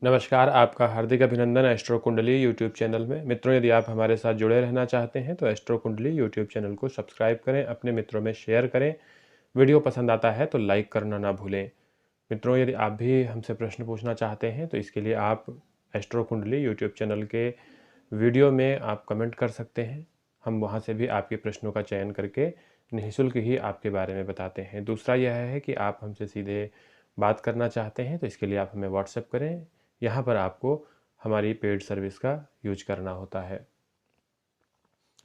नमस्कार, आपका हार्दिक अभिनंदन एस्ट्रो कुंडली यूट्यूब चैनल में। मित्रों, यदि आप हमारे साथ जुड़े रहना चाहते हैं तो एस्ट्रो कुंडली यूट्यूब चैनल को सब्सक्राइब करें, अपने मित्रों में शेयर करें। वीडियो पसंद आता है तो लाइक करना ना भूलें। मित्रों, यदि आप भी हमसे प्रश्न पूछना चाहते हैं तो इसके लिए आप एस्ट्रो कुंडली यूट्यूब चैनल के वीडियो में आप कमेंट कर सकते हैं। हम वहाँ से भी आपके प्रश्नों का चयन करके निःशुल्क ही आपके बारे में बताते हैं। दूसरा यह है कि आप हमसे सीधे बात करना चाहते हैं तो इसके लिए आप हमें व्हाट्सएप करें। यहाँ पर आपको हमारी पेड सर्विस का यूज करना होता है।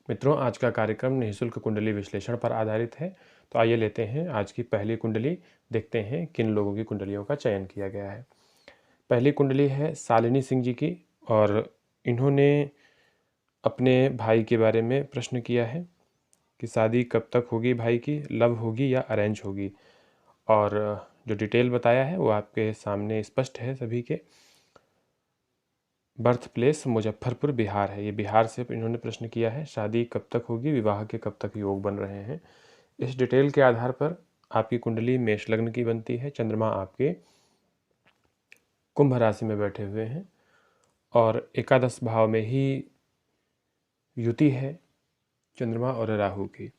मित्रों, आज का कार्यक्रम निःशुल्क कुंडली विश्लेषण पर आधारित है। तो आइए लेते हैं आज की पहली कुंडली, देखते हैं किन लोगों की कुंडलियों का चयन किया गया है। पहली कुंडली है शालिनी सिंह जी की, और इन्होंने अपने भाई के बारे में प्रश्न किया है कि शादी कब तक होगी भाई की, लव होगी या अरेंज होगी। और जो डिटेल बताया है वो आपके सामने स्पष्ट है सभी के। बर्थ प्लेस मुजफ्फरपुर बिहार है, ये बिहार से इन्होंने प्रश्न किया है। शादी कब तक होगी, विवाह के कब तक योग बन रहे हैं। इस डिटेल के आधार पर आपकी कुंडली मेष लग्न की बनती है। चंद्रमा आपके कुंभ राशि में बैठे हुए हैं और एकादश भाव में ही युति है चंद्रमा और राहु की।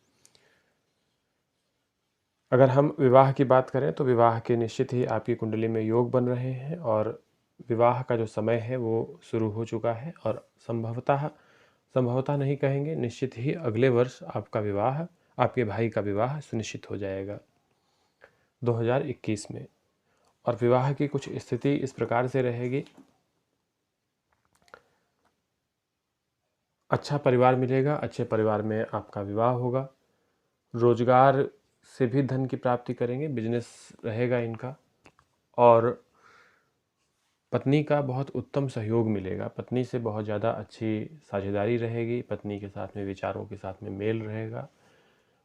अगर हम विवाह की बात करें तो विवाह के निश्चित ही आपकी कुंडली में योग बन रहे हैं और विवाह का जो समय है वो शुरू हो चुका है। और संभवतः नहीं कहेंगे, निश्चित ही अगले वर्ष आपका विवाह, आपके भाई का विवाह सुनिश्चित हो जाएगा 2021 में। और विवाह की कुछ स्थिति इस प्रकार से रहेगी। अच्छा परिवार मिलेगा, अच्छे परिवार में आपका विवाह होगा। रोजगार से भी धन की प्राप्ति करेंगे, बिजनेस रहेगा इनका। और पत्नी का बहुत उत्तम सहयोग मिलेगा, पत्नी से बहुत ज़्यादा अच्छी साझेदारी रहेगी, पत्नी के साथ में विचारों के साथ में मेल रहेगा।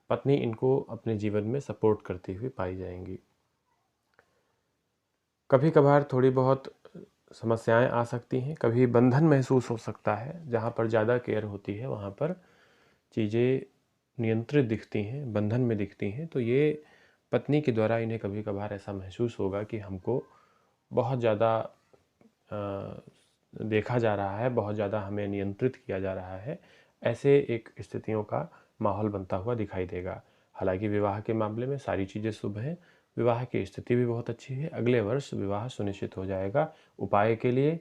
पत्नी इनको अपने जीवन में सपोर्ट करती हुई पाई जाएंगी। कभी कभार थोड़ी बहुत समस्याएं आ सकती हैं, कभी बंधन महसूस हो सकता है। जहाँ पर ज़्यादा केयर होती है वहाँ पर चीज़ें नियंत्रित दिखती हैं, बंधन में दिखती हैं। तो ये पत्नी के द्वारा इन्हें कभी कभार ऐसा महसूस होगा कि हमको बहुत ज़्यादा देखा जा रहा है, बहुत ज़्यादा हमें नियंत्रित किया जा रहा है। ऐसे एक स्थितियों का माहौल बनता हुआ दिखाई देगा। हालांकि विवाह के मामले में सारी चीज़ें शुभ हैं, विवाह की स्थिति भी बहुत अच्छी है। अगले वर्ष विवाह सुनिश्चित हो जाएगा। उपाय के लिए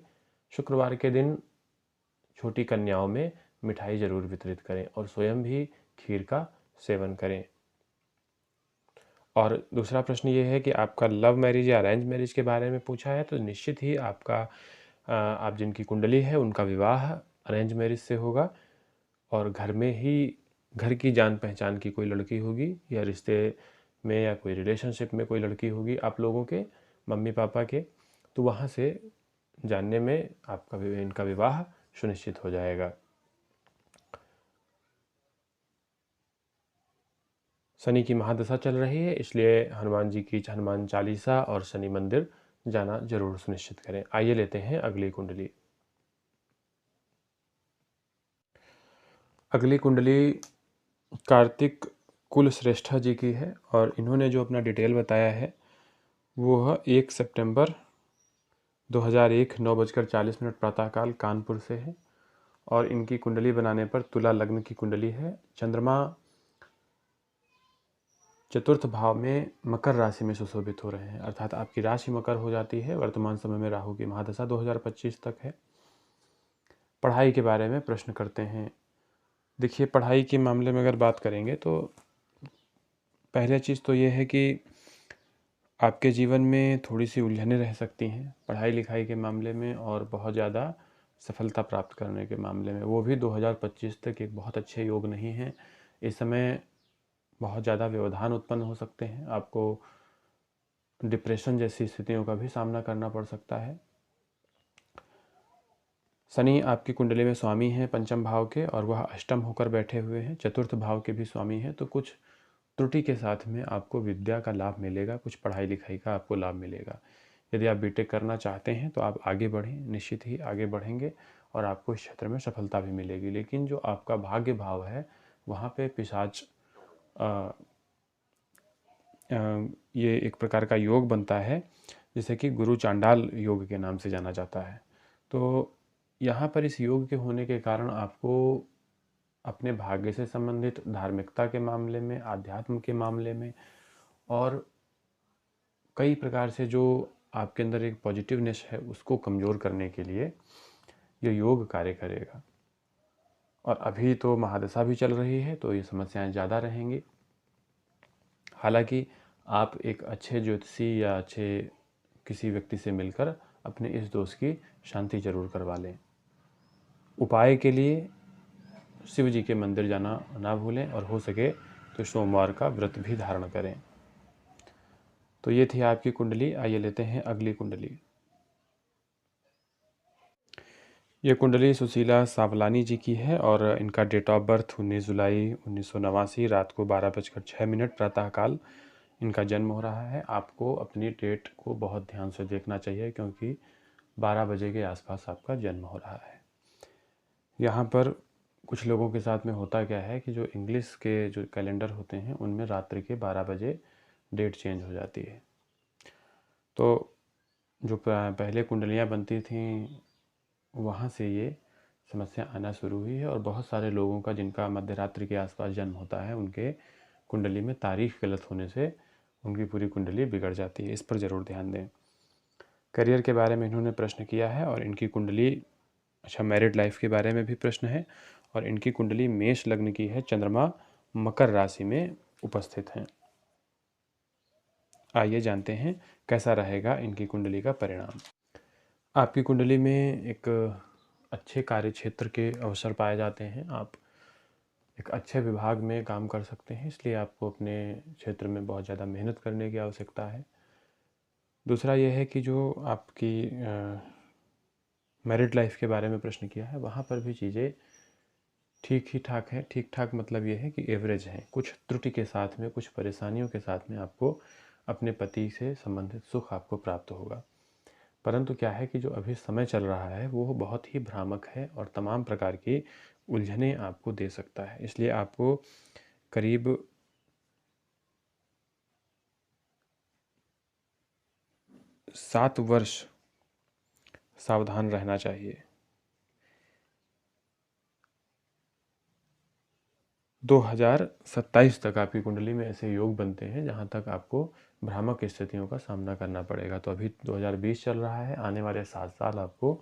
शुक्रवार के दिन छोटी कन्याओं में मिठाई जरूर वितरित करें और स्वयं भी खीर का सेवन करें। और दूसरा प्रश्न ये है कि आपका लव मैरिज या अरेंज मैरिज के बारे में पूछा है। तो निश्चित ही आपका आप जिनकी कुंडली है उनका विवाह अरेंज मैरिज से होगा और घर में ही, घर की जान पहचान की कोई लड़की होगी या रिश्ते में या कोई रिलेशनशिप में कोई लड़की होगी आप लोगों के मम्मी पापा के। तो वहाँ से जानने में आपका इनका विवाह सुनिश्चित हो जाएगा। शनि की महादशा चल रही है, इसलिए हनुमान जी की हनुमान चालीसा और शनि मंदिर जाना जरूर सुनिश्चित करें। आइए लेते हैं अगली कुंडली। अगली कुंडली कार्तिक कुलश्रेष्ठा जी की है और इन्होंने जो अपना डिटेल बताया है वो है 1 सितंबर 2001 9:40 प्रातःकाल कानपुर से है। और इनकी कुंडली बनाने पर तुला लग्न की कुंडली है। चंद्रमा चतुर्थ भाव में मकर राशि में सुशोभित हो रहे हैं, अर्थात आपकी राशि मकर हो जाती है। वर्तमान समय में राहु की महादशा 2025 तक है। पढ़ाई के बारे में प्रश्न करते हैं। देखिए, पढ़ाई के मामले में अगर बात करेंगे तो पहले चीज़ तो ये है कि आपके जीवन में थोड़ी सी उलझनें रह सकती हैं पढ़ाई लिखाई के मामले में, और बहुत ज़्यादा सफलता प्राप्त करने के मामले में। वो भी 2025 तक एक बहुत अच्छे योग नहीं हैं। इस समय बहुत ज़्यादा व्यवधान उत्पन्न हो सकते हैं, आपको डिप्रेशन जैसी स्थितियों का भी सामना करना पड़ सकता है। शनि आपकी कुंडली में स्वामी हैं पंचम भाव के, और वह अष्टम होकर बैठे हुए हैं, चतुर्थ भाव के भी स्वामी हैं। तो कुछ त्रुटि के साथ में आपको विद्या का लाभ मिलेगा, कुछ पढ़ाई लिखाई का आपको लाभ मिलेगा। यदि आप बीटेक करना चाहते हैं तो आप आगे बढ़ें, निश्चित ही आगे बढ़ेंगे और आपको इस क्षेत्र में सफलता भी मिलेगी। लेकिन जो आपका भाग्य भाव है वहाँ पे पिशाच ये एक प्रकार का योग बनता है जिसे कि गुरु चांडाल योग के नाम से जाना जाता है। तो यहाँ पर इस योग के होने के कारण आपको अपने भाग्य से संबंधित, धार्मिकता के मामले में, आध्यात्म के मामले में और कई प्रकार से जो आपके अंदर एक पॉजिटिवनेस है उसको कमज़ोर करने के लिए ये योग कार्य करेगा। और अभी तो महादशा भी चल रही है तो ये समस्याएं ज़्यादा रहेंगी। हालांकि आप एक अच्छे ज्योतिषी या अच्छे किसी व्यक्ति से मिलकर अपने इस दोष की शांति जरूर करवा लें। उपाय के लिए शिव जी के मंदिर जाना ना भूलें और हो सके तो सोमवार का व्रत भी धारण करें। तो ये थी आपकी कुंडली। आइए लेते हैं अगली कुंडली। ये कुंडली सुशीला सावलानी जी की है और इनका डेट ऑफ बर्थ 19 जुलाई 1989 रात को 12:06 प्रातःकाल इनका जन्म हो रहा है। आपको अपनी डेट को बहुत ध्यान से देखना चाहिए क्योंकि 12 बजे के आसपास आपका जन्म हो रहा है। यहाँ पर कुछ लोगों के साथ में होता क्या है कि जो इंग्लिश के जो कैलेंडर होते हैं उनमें रात्रि के 12 बजे डेट चेंज हो जाती है। तो जो पहले कुंडलियाँ बनती थीं वहाँ से ये समस्या आना शुरू हुई है और बहुत सारे लोगों का जिनका मध्य रात्रि के आसपास जन्म होता है उनके कुंडली में तारीख गलत होने से उनकी पूरी कुंडली बिगड़ जाती है। इस पर ज़रूर ध्यान दें। करियर के बारे में इन्होंने प्रश्न किया है और इनकी कुंडली, अच्छा मैरिड लाइफ के बारे में भी प्रश्न है और इनकी कुंडली मेष लग्न की है, चंद्रमा मकर राशि में उपस्थित हैं। आइए जानते हैं कैसा रहेगा इनकी कुंडली का परिणाम। आपकी कुंडली में एक अच्छे कार्य क्षेत्र के अवसर पाए जाते हैं। आप एक अच्छे विभाग में काम कर सकते हैं, इसलिए आपको अपने क्षेत्र में बहुत ज़्यादा मेहनत करने की आवश्यकता है। दूसरा यह है कि जो आपकी मैरिड लाइफ के बारे में प्रश्न किया है वहाँ पर भी चीज़ें ठीक ही ठाक है। ठीक ठाक मतलब ये है कि एवरेज है। कुछ त्रुटि के साथ में, कुछ परेशानियों के साथ में आपको अपने पति से संबंधित सुख आपको प्राप्त होगा। परंतु क्या है कि जो अभी समय चल रहा है वो बहुत ही भ्रामक है और तमाम प्रकार की उलझनें आपको दे सकता है। इसलिए आपको करीब 7 वर्ष सावधान रहना चाहिए। 2027 तक आपकी कुंडली में ऐसे योग बनते हैं जहां तक आपको भ्रामक स्थितियों का सामना करना पड़ेगा। तो अभी 2020 चल रहा है, आने वाले 7 साल आपको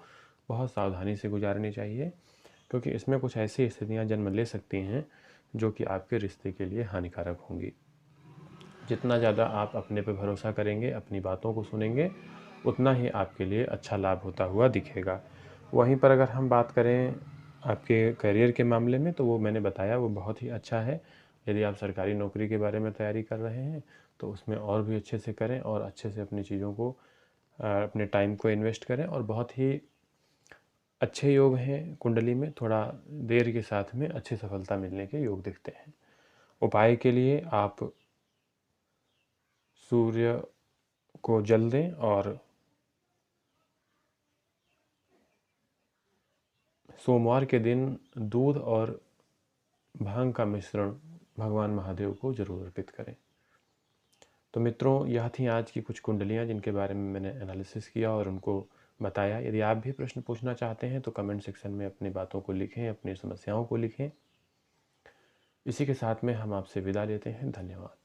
बहुत सावधानी से गुजारनी चाहिए क्योंकि इसमें कुछ ऐसी स्थितियां जन्म ले सकती हैं जो कि आपके रिश्ते के लिए हानिकारक होंगी। जितना ज़्यादा आप अपने पे भरोसा करेंगे, अपनी बातों को सुनेंगे, उतना ही आपके लिए अच्छा लाभ होता हुआ दिखेगा। वहीं पर अगर हम बात करें आपके करियर के मामले में तो वो मैंने बताया वो बहुत ही अच्छा है। यदि आप सरकारी नौकरी के बारे में तैयारी कर रहे हैं तो उसमें और भी अच्छे से करें और अच्छे से अपनी चीज़ों को, अपने टाइम को इन्वेस्ट करें। और बहुत ही अच्छे योग हैं कुंडली में, थोड़ा देर के साथ में अच्छी सफलता मिलने के योग दिखते हैं। उपाय के लिए आप सूर्य को जल दें और सोमवार के दिन दूध और भांग का मिश्रण भगवान महादेव को जरूर अर्पित करें। तो मित्रों, यह थी आज की कुछ कुंडलियाँ जिनके बारे में मैंने एनालिसिस किया और उनको बताया। यदि आप भी प्रश्न पूछना चाहते हैं तो कमेंट सेक्शन में अपनी बातों को लिखें, अपनी समस्याओं को लिखें। इसी के साथ में हम आपसे विदा लेते हैं। धन्यवाद।